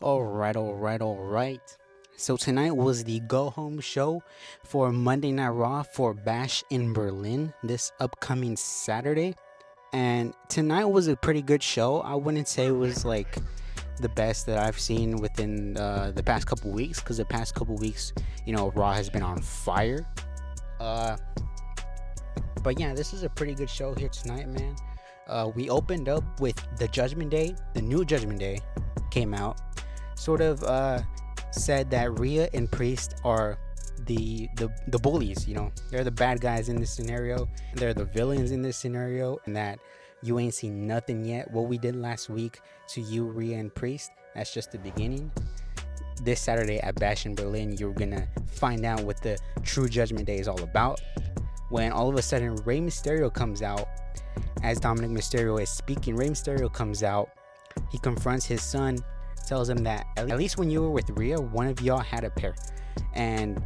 All right. So tonight was the go home show for Monday Night Raw for Bash in Berlin this upcoming Saturday. And tonight was a pretty good show. I wouldn't say it was like the best that I've seen within the past couple weeks, because the past couple weeks, Raw has been on fire. Uh, but yeah, this is a pretty good show here tonight, man. We opened up with the Judgment Day. The new Judgment Day came out, sort of said that Rhea and Priest are the bullies. They're the bad guys in this scenario. They're the villains in this scenario, and that you ain't seen nothing yet. What we did last week to you, Rhea and Priest, that's just the beginning. This Saturday at Bash in Berlin, you're gonna find out what the true Judgment Day is all about. When all of a sudden Rey Mysterio comes out, as Dominic Mysterio is speaking, Rey Mysterio comes out. He confronts his son, tells him that at least when you were with Rhea, one of y'all had a pair. And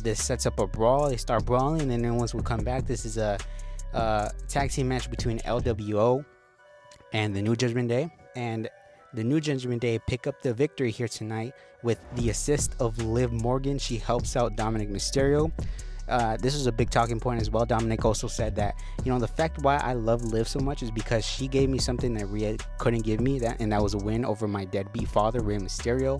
this sets up a brawl. They start brawling, and then once we come back, this is a tag team match between LWO and the New Judgment Day. And the New Judgment Day pick up the victory here tonight with the assist of Liv Morgan. She helps out Dominic Mysterio. This is a big talking point as well. Dominic also said that, the fact why I love Liv so much is because she gave me something that Rhea couldn't give me, and that was a win over my deadbeat father, Rey Mysterio.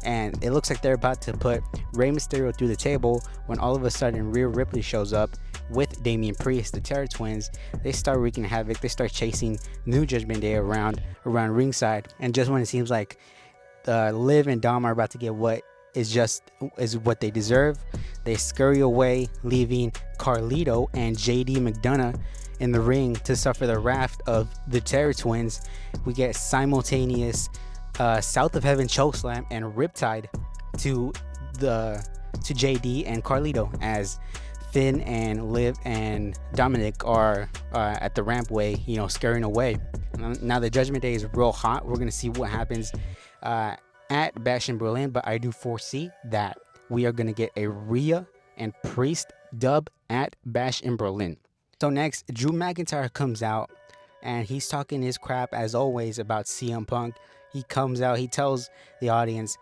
And it looks like they're about to put Rey Mysterio through the table when all of a sudden Rhea Ripley shows up with Damian Priest, the Terror Twins. They start wreaking havoc. They start chasing New Judgment Day around ringside. And just when it seems like Liv and Dom are about to get what is what they deserve, they scurry away, leaving Carlito and JD McDonough in the ring to suffer the wrath of the Terror Twins. We get simultaneous South of Heaven chokeslam and Riptide to JD and Carlito, as Finn and Liv and Dominic are at the rampway, scurrying away. Now the Judgment Day is real hot. We're gonna see what happens at Bash in Berlin, but I do foresee that we are going to get a Rhea and Priest dub at Bash in Berlin. So next, Drew McIntyre comes out, and he's talking his crap as always about CM Punk. He comes out, he tells the audience,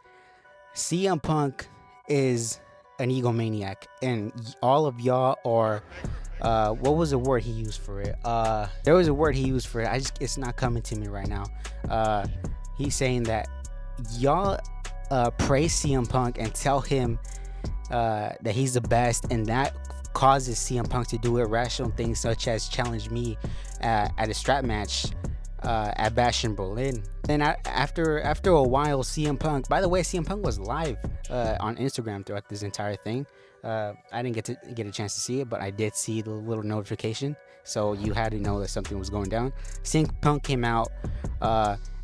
CM Punk is an egomaniac, and all of y'all are what was the word he used for it? There was a word he used for it. It's not coming to me right now. He's saying that y'all praise CM Punk and tell him that he's the best, and that causes CM Punk to do irrational things such as challenge me at a strap match at Bash in Berlin. Then after a while, CM Punk, by the way, CM Punk was live on Instagram throughout this entire thing. I didn't get a chance to see it, but I did see the little notification, so you had to know that something was going down. CM Punk came out,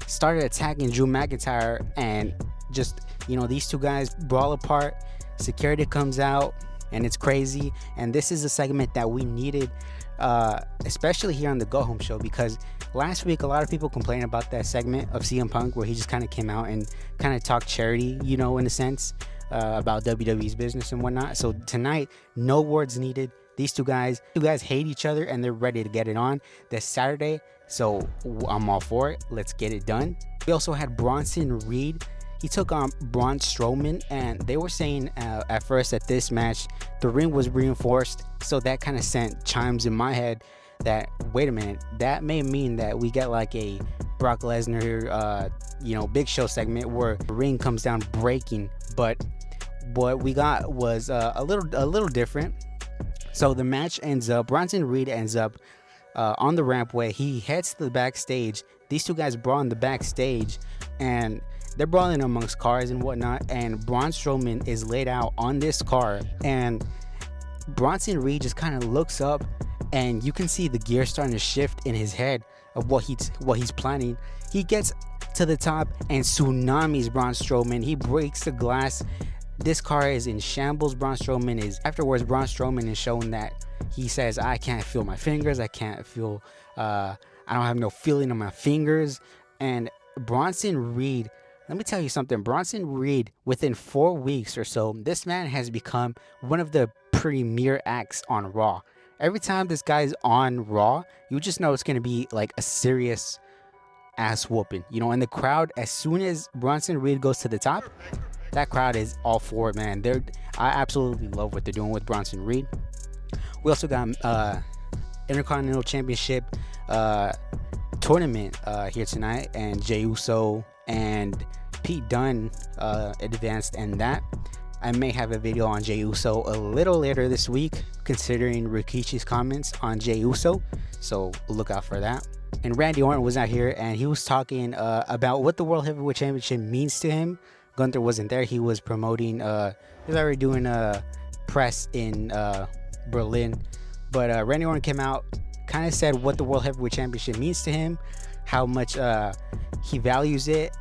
started attacking Drew McIntyre, and just, these two guys brawl apart. Security comes out, and it's crazy. And this is a segment that we needed, especially here on the Go Home Show, because last week a lot of people complained about that segment of CM Punk where he just kind of came out and kind of talked charity, in a sense, about WWE's business and whatnot. So tonight, no words needed. These two guys hate each other, and they're ready to get it on this Saturday. So I'm all for it. Let's get it done. We also had Bronson Reed. He took on Braun Strowman, and they were saying at first that this match, the ring was reinforced. So that kind of sent chimes in my head that, wait a minute, that may mean that we get like a Brock Lesnar, Big Show segment where the ring comes down breaking. But what we got was a little different. So the match ends up, Bronson Reed ends up on the rampway. He heads to the backstage. These two guys brawl in the backstage, and they're brawling amongst cars and whatnot. And Braun Strowman is laid out on this car, and Bronson Reed just kind of looks up, and you can see the gear starting to shift in his head of what he's planning. He gets to the top and tsunamis Braun Strowman. He breaks the glass. This car is in shambles. Afterwards, Braun Strowman is showing that he says, I can't feel my fingers. I can't feel, I don't have no feeling in my fingers. And Bronson Reed, let me tell you something. Bronson Reed, within 4 weeks or so, this man has become one of the premier acts on Raw. Every time this guy's on Raw, you just know it's going to be like a serious ass whooping. And the crowd, as soon as Bronson Reed goes to the top, that crowd is all for it, man. I absolutely love what they're doing with Bronson Reed. We also got Intercontinental Championship tournament here tonight, and Jey Uso and Pete Dunne advanced in that. I may have a video on Jey Uso a little later this week, considering Rikishi's comments on Jey Uso, so look out for that. And Randy Orton was out here, and he was talking about what the World Heavyweight Championship means to him. Gunther wasn't there. He was promoting, he was already doing a press in Berlin. But Randy Orton came out, kind of said what the World Heavyweight Championship means to him, how much he values it,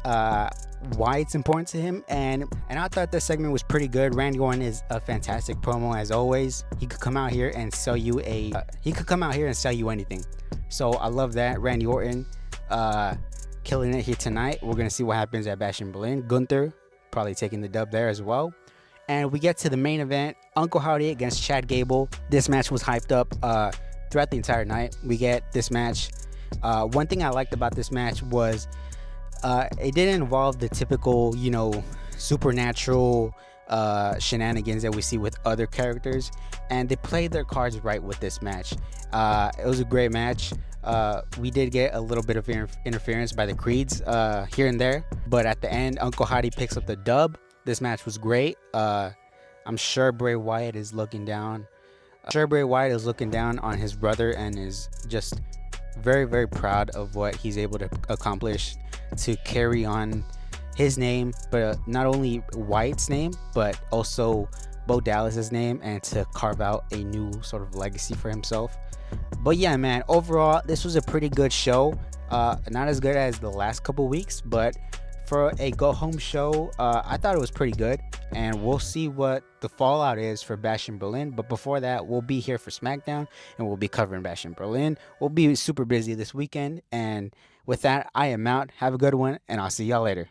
why it's important to him, and I thought this segment was pretty good. Randy Orton is a fantastic promo as always. He could come out here and sell you anything. So I love that. Randy Orton killing it here tonight. We're gonna see what happens at Bash in Berlin. Gunther probably taking the dub there as well. And we get to the main event, Uncle Howdy against Chad Gable. This match was hyped up throughout the entire night. We get this match. One thing I liked about this match was it didn't involve the typical, supernatural shenanigans that we see with other characters, and they played their cards right with this match. It was a great match. We did get a little bit of interference by the Creeds here and there, but at the end, Uncle Howdy picks up the dub. This match was great. I'm sure Bray Wyatt is looking down. On his brother and is just very, very proud of what he's able to accomplish to carry on his name, but not only Wyatt's name, but also Bo Dallas's name, and to carve out a new sort of legacy for himself. But yeah, man, overall, this was a pretty good show. Not as good as the last couple weeks, but for a go-home show, I thought it was pretty good. And we'll see what the fallout is for Bash in Berlin. But before that, we'll be here for SmackDown, and we'll be covering Bash in Berlin. We'll be super busy this weekend. And with that, I am out. Have a good one, and I'll see y'all later.